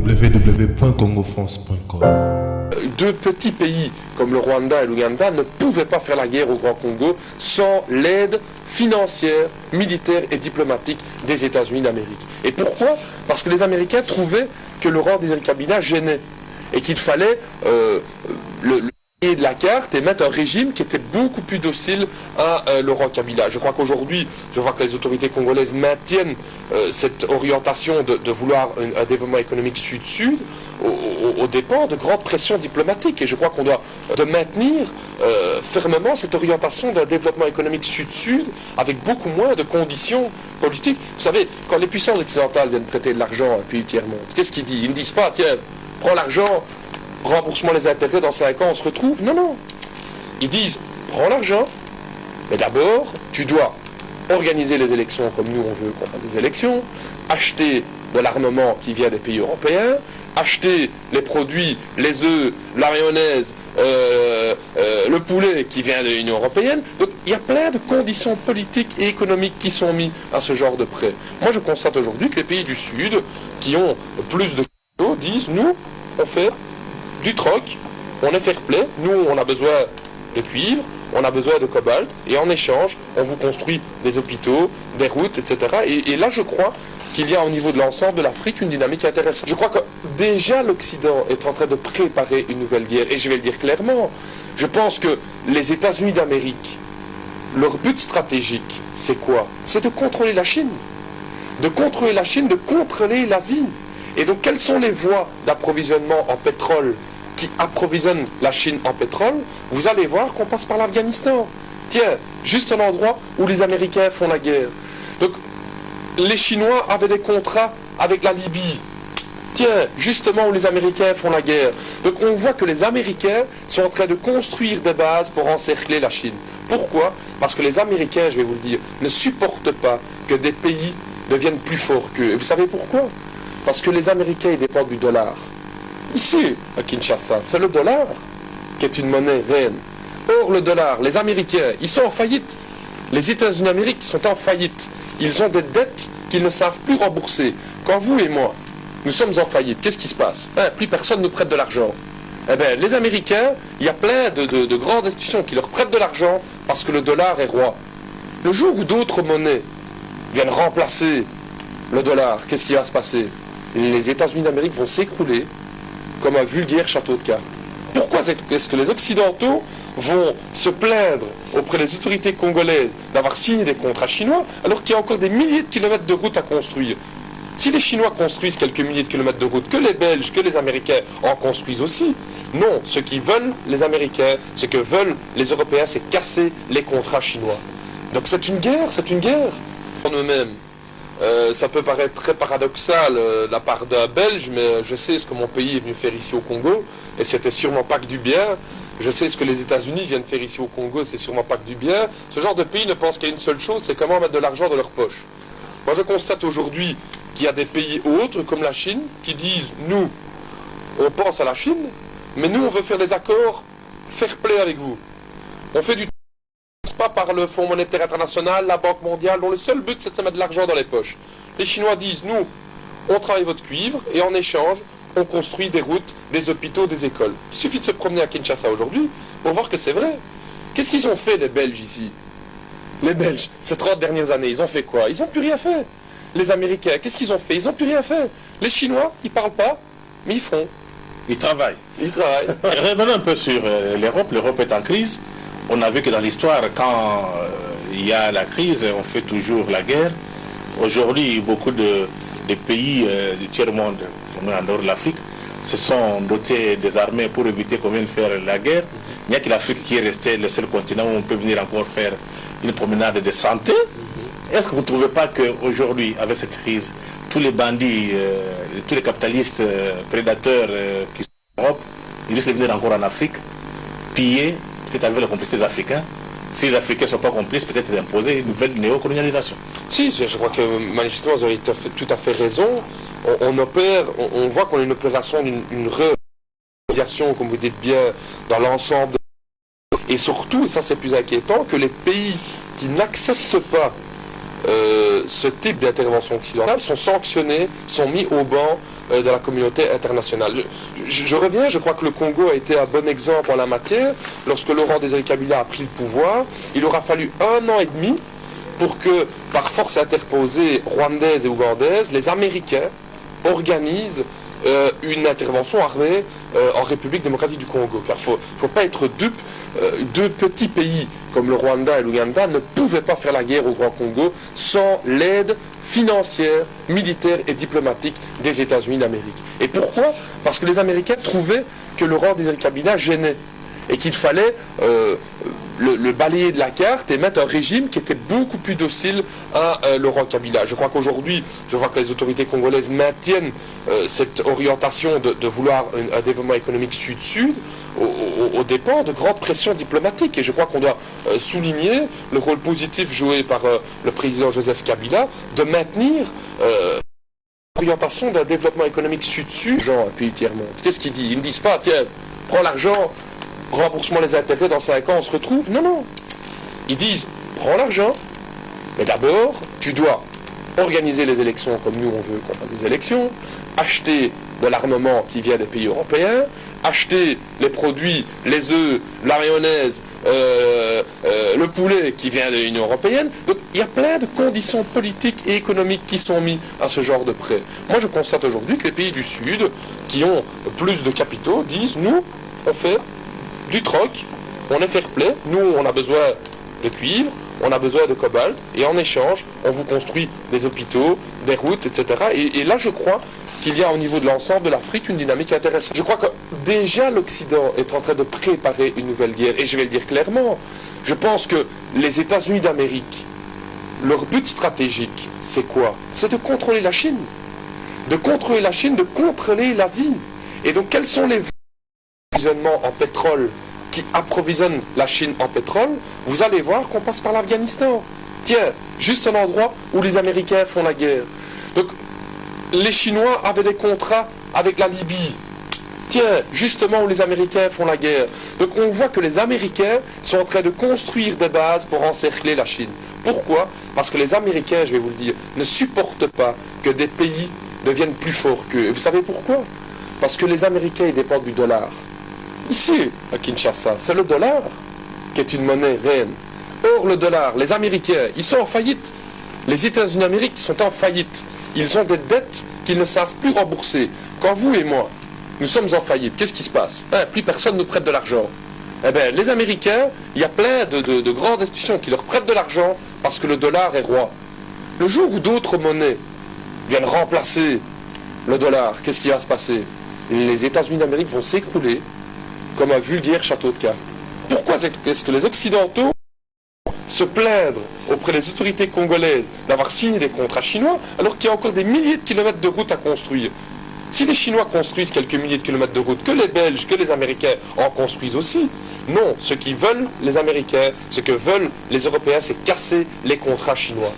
www.congofrance.com. Deux petits pays comme le Rwanda et l'Ouganda ne pouvaient pas faire la guerre au Grand Congo sans l'aide financière, militaire et diplomatique des États-Unis d'Amérique. Et pourquoi? Parce que les Américains trouvaient que le rang d'Idriss Kabila gênait et qu'il fallait le de la carte et mettre un régime qui était beaucoup plus docile à Laurent Kabila. Je crois qu'aujourd'hui, je vois que les autorités congolaises maintiennent cette orientation de vouloir un développement économique sud-sud aux dépens de grandes pressions diplomatiques. Et je crois qu'on doit maintenir fermement cette orientation d'un développement économique sud-sud avec beaucoup moins de conditions politiques. Vous savez, quand les puissances occidentales viennent prêter de l'argent à un pays tiers-monde, qu'est-ce qu'ils disent? Ils ne disent pas, tiens, prends l'argent, remboursement les intérêts, dans 5 ans on se retrouve. Non, non. Ils disent, prends l'argent, mais d'abord, tu dois organiser les élections comme nous on veut qu'on fasse des élections, acheter de l'armement qui vient des pays européens, acheter les produits, les œufs, la mayonnaise, le poulet qui vient de l'Union européenne. Donc il y a plein de conditions politiques et économiques qui sont mises à ce genre de prêt. Moi je constate aujourd'hui que les pays du Sud, qui ont plus de capitaux, disent, nous, on fait du troc, on est fair play, nous on a besoin de cuivre, on a besoin de cobalt, et en échange, on vous construit des hôpitaux, des routes, etc. Et là je crois qu'il y a au niveau de l'ensemble de l'Afrique une dynamique intéressante. Je crois que déjà l'Occident est en train de préparer une nouvelle guerre, et je vais le dire clairement, je pense que les États-Unis d'Amérique, leur but stratégique, c'est quoi? C'est de contrôler la Chine. De contrôler la Chine, de contrôler l'Asie. Et donc, quelles sont les voies d'approvisionnement en pétrole qui approvisionnent la Chine en pétrole? Vous allez voir qu'on passe par l'Afghanistan. Tiens, juste un endroit où les Américains font la guerre. Donc, les Chinois avaient des contrats avec la Libye. Tiens, justement où les Américains font la guerre. Donc, on voit que les Américains sont en train de construire des bases pour encercler la Chine. Pourquoi? Parce que les Américains, je vais vous le dire, ne supportent pas que des pays deviennent plus forts qu'eux. Et vous savez pourquoi? Parce que les Américains, ils dépendent du dollar. Ici, à Kinshasa, c'est le dollar qui est une monnaie réelle. Or, le dollar, les Américains, ils sont en faillite. Les États-Unis d'Amérique sont en faillite. Ils ont des dettes qu'ils ne savent plus rembourser. Quand vous et moi, nous sommes en faillite, qu'est-ce qui se passe? Plus personne ne nous prête de l'argent. Eh bien, les Américains, il y a plein de grandes institutions qui leur prêtent de l'argent parce que le dollar est roi. Le jour où d'autres monnaies viennent remplacer le dollar, qu'est-ce qui va se passer? Les États-Unis d'Amérique vont s'écrouler comme un vulgaire château de cartes. Pourquoi est-ce que les Occidentaux vont se plaindre auprès des autorités congolaises d'avoir signé des contrats chinois alors qu'il y a encore des milliers de kilomètres de routes à construire? Si les Chinois construisent quelques milliers de kilomètres de routes, que les Belges, que les Américains en construisent aussi. Non, ce qu'ils veulent, les Américains, ce que veulent les Européens, c'est casser les contrats chinois. Donc c'est une guerre, c'est une guerre. En eux-mêmes. Ça peut paraître très paradoxal de la part d'un Belge, mais je sais ce que mon pays est venu faire ici au Congo, et c'était sûrement pas que du bien. Je sais ce que les États-Unis viennent faire ici au Congo, c'est sûrement pas que du bien. Ce genre de pays ne pense qu'à une seule chose, c'est comment mettre de l'argent dans leur poche. Moi je constate aujourd'hui qu'il y a des pays autres, comme la Chine, qui disent, nous, on pense à la Chine, mais nous on veut faire des accords fair play avec vous. On fait du pas par le Fonds monétaire international, la Banque mondiale, dont le seul but c'est de se mettre de l'argent dans les poches. Les Chinois disent, nous, on travaille votre cuivre, et en échange, on construit des routes, des hôpitaux, des écoles. Il suffit de se promener à Kinshasa aujourd'hui pour voir que c'est vrai. Qu'est-ce qu'ils ont fait les Belges ici? Les Belges, ces 30 dernières années, ils ont fait quoi? Ils n'ont plus rien fait. Les Américains, qu'est-ce qu'ils ont fait? Ils n'ont plus rien fait. Les Chinois, ils parlent pas, mais ils font. Ils travaillent. Ils travaillent. Revenons un peu sur l'Europe. L'Europe est en crise. On a vu que dans l'histoire, quand il y a la crise, on fait toujours la guerre. Aujourd'hui, beaucoup de pays du tiers-monde, en dehors de l'Afrique, se sont dotés des armées pour éviter qu'on vienne faire la guerre. Il n'y a que l'Afrique qui est restée le seul continent où on peut venir encore faire une promenade de santé. Est-ce que vous ne trouvez pas qu'aujourd'hui, avec cette crise, tous les bandits, tous les capitalistes prédateurs qui sont en Europe, ils risquent de venir encore en Afrique, piller, peut-être avec la complicité des Africains? Si les Africains ne sont pas complices, peut-être d'imposer une nouvelle néocolonialisation. Si, je crois que manifestement, vous avez tout à fait raison. On voit qu'on a une opération d'une réorganisation, comme vous dites bien, dans l'ensemble. Et surtout, et ça c'est plus inquiétant, que les pays qui n'acceptent pas ce type d'intervention occidentale sont sanctionnés, sont mis au banc de la communauté internationale. Je reviens, je crois que le Congo a été un bon exemple en la matière. Lorsque Laurent Désiré Kabila a pris le pouvoir, il aura fallu 1 an et demi pour que, par force interposée rwandaise et ougandaise, les Américains organisent une intervention armée en République démocratique du Congo. Car il ne faut pas être dupe, deux petits pays comme le Rwanda et l'Ouganda ne pouvaient pas faire la guerre au Grand Congo sans l'aide financière, militaire et diplomatique des États-Unis d'Amérique. Et pourquoi? Parce que les Américains trouvaient que Laurent Désiré Kabila gênait et qu'il fallait le balayer de la carte et mettre un régime qui était beaucoup plus docile à Laurent Kabila. Je crois qu'aujourd'hui, je vois que les autorités congolaises maintiennent cette orientation de vouloir un développement économique sud-sud aux dépens de grandes pressions diplomatiques. Et je crois qu'on doit souligner le rôle positif joué par le président Joseph Kabila de maintenir l'orientation d'un développement économique sud-sud. Jean, puis tiers-monde. Qu'est-ce qu'ils disent? Ils ne disent pas, tiens, prends l'argent, remboursement les intérêts, dans 5 ans on se retrouve. Non, non. Ils disent, prends l'argent, mais d'abord, tu dois organiser les élections comme nous on veut qu'on fasse des élections, acheter de l'armement qui vient des pays européens, acheter les produits, les œufs, la mayonnaise, le poulet qui vient de l'Union européenne. Donc il y a plein de conditions politiques et économiques qui sont mises à ce genre de prêt. Moi je constate aujourd'hui que les pays du Sud, qui ont plus de capitaux, disent, nous, on fait du troc, on est fair play, nous on a besoin de cuivre, on a besoin de cobalt, et en échange, on vous construit des hôpitaux, des routes, etc. Et là, je crois qu'il y a au niveau de l'ensemble de l'Afrique une dynamique intéressante. Je crois que déjà l'Occident est en train de préparer une nouvelle guerre, et je vais le dire clairement, je pense que les États-Unis d'Amérique, leur but stratégique, c'est quoi? C'est de contrôler la Chine. De contrôler la Chine, de contrôler l'Asie. Et donc, quels sont les approvisionnements en pétrole qui approvisionnent la Chine en pétrole? Vous allez voir qu'on passe par l'Afghanistan. Tiens, juste un endroit où les Américains font la guerre. Donc, les Chinois avaient des contrats avec la Libye. Tiens, justement où les Américains font la guerre. Donc on voit que les Américains sont en train de construire des bases pour encercler la Chine. Pourquoi? Parce que les Américains, je vais vous le dire, ne supportent pas que des pays deviennent plus forts qu'eux. Et vous savez pourquoi? Parce que les Américains, ils dépendent du dollar. Ici, à Kinshasa, c'est le dollar qui est une monnaie reine. Or, le dollar, les Américains, ils sont en faillite. Les États-Unis d'Amérique sont en faillite. Ils ont des dettes qu'ils ne savent plus rembourser. Quand vous et moi, nous sommes en faillite, qu'est-ce qui se passe? Plus personne ne nous prête de l'argent. Eh bien, les Américains, il y a plein de grandes institutions qui leur prêtent de l'argent parce que le dollar est roi. Le jour où d'autres monnaies viennent remplacer le dollar, qu'est-ce qui va se passer? Les États-Unis d'Amérique vont s'écrouler comme un vulgaire château de cartes. Pourquoi est-ce que les Occidentaux se plaindre auprès des autorités congolaises d'avoir signé des contrats chinois alors qu'il y a encore des milliers de kilomètres de routes à construire? Si les Chinois construisent quelques milliers de kilomètres de routes, que les Belges, que les Américains en construisent aussi. Non, ce qu'ils veulent, les Américains, ce que veulent les Européens, c'est casser les contrats chinois.